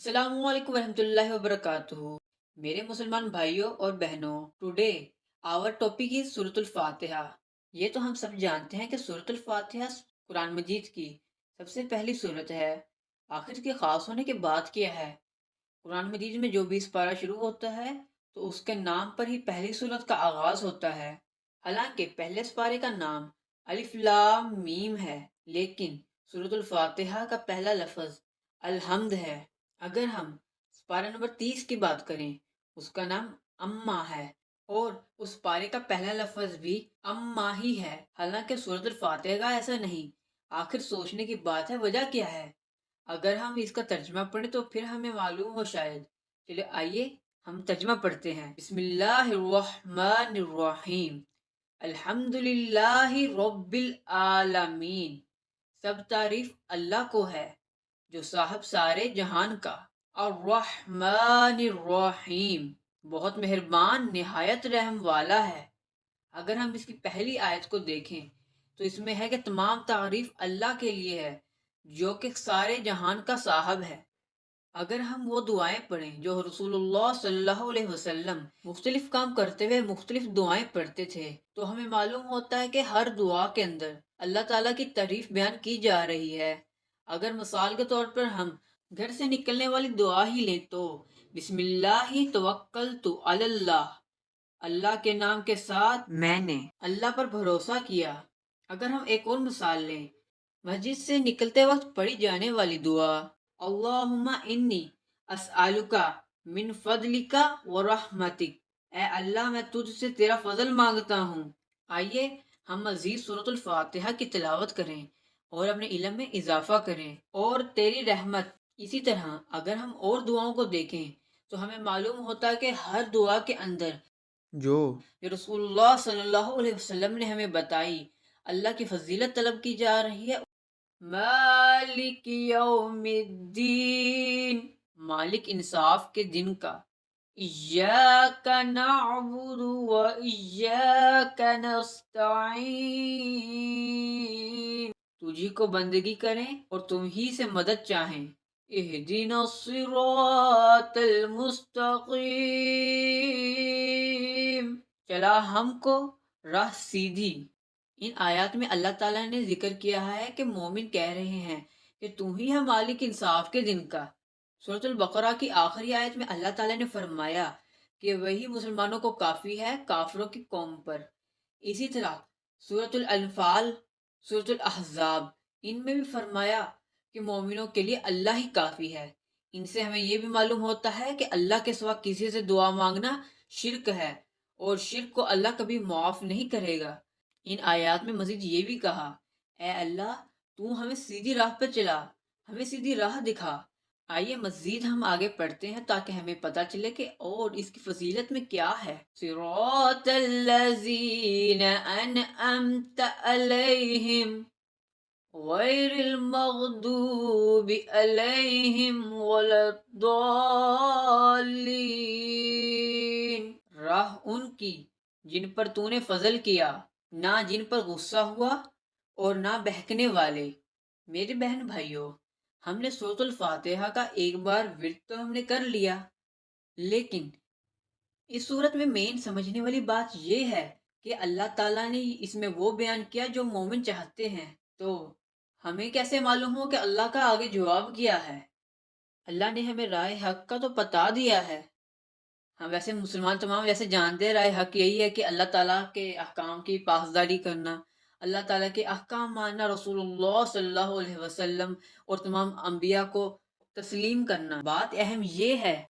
السلام علیکم ورحمۃ اللہ وبرکاتہ۔ میرے مسلمان بھائیوں اور بہنوں، ٹوڈے آور ٹاپک از سورۃ الفاتحہ۔ یہ تو ہم سب جانتے ہیں کہ سورۃ الفاتحہ قرآن مجید کی سب سے پہلی سورت ہے۔ آخر کے خاص ہونے کے بعد کیا ہے؟ قرآن مجید میں جو بھی اس پارہ شروع ہوتا ہے تو اس کے نام پر ہی پہلی سورت کا آغاز ہوتا ہے۔ حالانکہ پہلے اس پارے کا نام الف لام میم ہے، لیکن سورۃ الفاتحہ کا پہلا لفظ الحمد ہے۔ اگر ہم پارہ نمبر 30 کی بات کریں، اس کا نام اما ہے، اور اس پارے کا پہلا لفظ بھی اما ہی ہے۔ حالانکہ سورۃ الفاتحہ کا ایسا نہیں۔ آخر سوچنے کی بات ہے، وجہ کیا ہے؟ اگر ہم اس کا ترجمہ پڑھیں تو پھر ہمیں معلوم ہو شاید۔ چلے آئیے ہم ترجمہ پڑھتے ہیں۔ بسم اللہ الرحمن الرحیم، الحمد للہ رب العالمین۔ سب تعریف اللہ کو ہے جو صاحب سارے جہان کا۔ الرحمن الرحیم، بہت مہربان نہایت رحم والا ہے۔ اگر ہم اس کی پہلی آیت کو دیکھیں تو اس میں ہے کہ تمام تعریف اللہ کے لیے ہے جو کہ سارے جہان کا صاحب ہے۔ اگر ہم وہ دعائیں پڑھیں جو رسول اللہ صلی اللہ علیہ وسلم مختلف کام کرتے ہوئے مختلف دعائیں پڑھتے تھے، تو ہمیں معلوم ہوتا ہے کہ ہر دعا کے اندر اللہ تعالیٰ کی تعریف بیان کی جا رہی ہے۔ اگر مثال کے طور پر ہم گھر سے نکلنے والی دعا ہی لیں تو بسم اللہ توکلت علی اللہ، اللہ کے نام کے ساتھ میں نے اللہ پر بھروسہ کیا۔ اگر ہم ایک اور مثال لیں، مسجد سے نکلتے وقت پڑھی جانے والی دعا اللہم انی اسألک من فضلک و رحمتک، اے اللہ میں تجھ سے تیرا فضل مانگتا ہوں۔ آئیے ہم مزید سورۃ الفاتحہ کی تلاوت کریں اور اپنے علم میں اضافہ کریں، اور تیری رحمت۔ اسی طرح اگر ہم اور دعاؤں کو دیکھیں تو ہمیں معلوم ہوتا ہے کہ ہر دعا کے اندر جو رسول اللہ صلی اللہ علیہ وسلم نے ہمیں بتائی، اللہ کی فضیلت طلب کی جا رہی ہے۔ مالک یوم الدین، مالک انصاف کے دن کا۔ ایاک نعبد و ایاک نستعین، تجھی کو بندگی کریں اور تم ہی سے مدد چاہیں۔ اہدنا الصراط المستقیم، چلا ہم کو راہ سیدھی۔ ان آیات میں اللہ تعالیٰ نے ذکر کیا ہے کہ مومن کہہ رہے ہیں کہ تم ہی ہے مالک انصاف کے دن کا۔ سورۃ البقرہ کی آخری آیت میں اللہ تعالیٰ نے فرمایا کہ وہی مسلمانوں کو کافی ہے کافروں کی قوم پر۔ اسی طرح سورۃ الانفال، سورۃ الاحزاب، ان میں بھی فرمایا کہ مومنوں کے لیے اللہ ہی کافی ہے۔ ان سے ہمیں یہ بھی معلوم ہوتا ہے کہ اللہ کے سوا کسی سے دعا مانگنا شرک ہے، اور شرک کو اللہ کبھی معاف نہیں کرے گا۔ ان آیات میں مزید یہ بھی کہا، اے اللہ تو ہمیں سیدھی راہ پر چلا، ہمیں سیدھی راہ دکھا۔ آئیے مزید ہم آگے پڑھتے ہیں تاکہ ہمیں پتہ چلے کہ اور اس کی فضیلت میں کیا ہے۔ صراط الذین انعمت علیہم غیر المغضوب علیہم ولا الضالین، راہ ان کی جن پر تو نے فضل کیا، نہ جن پر غصہ ہوا اور نہ بہکنے والے۔ میرے بہن بھائیوں، ہم نے سورۃ الفاتحہ کا ایک بار ورد تو ہم نے کر لیا، لیکن اس صورت میں مین سمجھنے والی بات یہ ہے کہ اللہ تعالیٰ نے اس میں وہ بیان کیا جو مومن چاہتے ہیں۔ تو ہمیں کیسے معلوم ہو کہ اللہ کا آگے جواب کیا ہے؟ اللہ نے ہمیں رائے حق کا تو بتا دیا ہے۔ ہم ویسے مسلمان تمام ویسے جانتے ہیں رائے حق یہی ہے کہ اللہ تعالیٰ کے احکام کی پاسداری کرنا، اللہ تعالیٰ کے احکام ماننا، رسول اللہ صلی اللہ علیہ وسلم اور تمام انبیاء کو تسلیم کرنا۔ بات اہم یہ ہے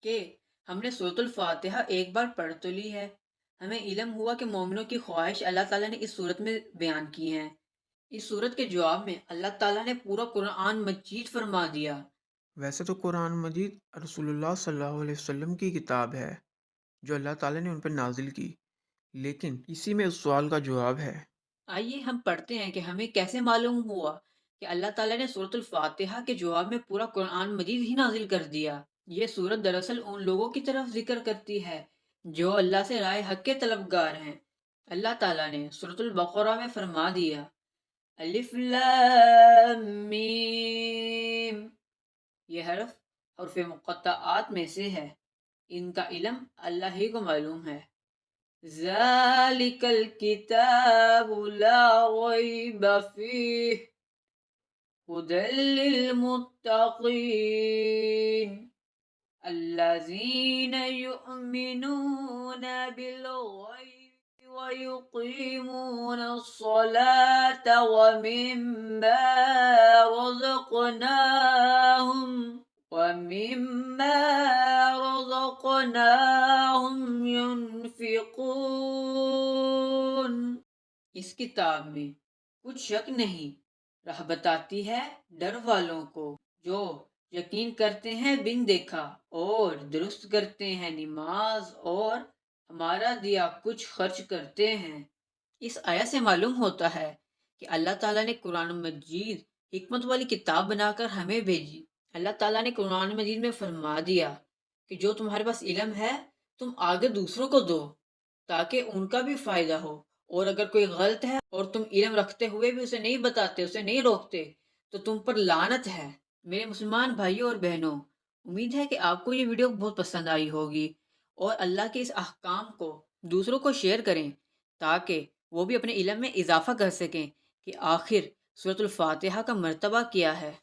کہ ہم نے سورۃ الفاتحہ ایک بار پڑھ تو لی ہے، ہمیں علم ہوا کہ مومنوں کی خواہش اللہ تعالیٰ نے اس صورت میں بیان کی ہیں۔ اس صورت کے جواب میں اللہ تعالیٰ نے پورا قرآن مجید فرما دیا۔ ویسے تو قرآن مجید رسول اللہ صلی اللہ علیہ وسلم کی کتاب ہے جو اللہ تعالیٰ نے ان پر نازل کی، لیکن اسی میں اس سوال کا جواب ہے۔ آئیے ہم پڑھتے ہیں کہ ہمیں کیسے معلوم ہوا کہ اللہ تعالیٰ نے سورۃ الفاتحہ کے جواب میں پورا قرآن مجید ہی نازل کر دیا۔ یہ سورت دراصل ان لوگوں کی طرف ذکر کرتی ہے جو اللہ سے رائے حق کے طلبگار ہیں۔ اللہ تعالیٰ نے سورۃ البقرہ میں فرما دیا، الف لام میم، یہ حرف حروف مقطعات میں سے ہے، ان کا علم اللہ ہی کو معلوم ہے۔ ذالک الکتاب لا ریب فیہ ہدی للمتقین الذین یؤمنون بالغیب ویقیمون الصلاة ومما رزقناهم ينفقون۔ اس کتاب میں کچھ شک نہیں، راہ بتاتی ہے ڈر والوں کو جو یقین کرتے ہیں بن دیکھا اور درست کرتے ہیں نماز اور ہمارا دیا کچھ خرچ کرتے ہیں۔ اس آیت سے معلوم ہوتا ہے کہ اللہ تعالیٰ نے قرآن مجید حکمت والی کتاب بنا کر ہمیں بھیجی۔ اللہ تعالیٰ نے قرآن مجید میں فرما دیا کہ جو تمہارے پاس علم ہے تم آگے دوسروں کو دو تاکہ ان کا بھی فائدہ ہو، اور اگر کوئی غلط ہے اور تم علم رکھتے ہوئے بھی اسے نہیں بتاتے، اسے نہیں روکتے، تو تم پر لعنت ہے۔ میرے مسلمان بھائیوں اور بہنوں، امید ہے کہ آپ کو یہ ویڈیو بہت پسند آئی ہوگی اور اللہ کے اس احکام کو دوسروں کو شیئر کریں تاکہ وہ بھی اپنے علم میں اضافہ کر سکیں کہ آخر سورۃ الفاتحہ کا مرتبہ کیا ہے۔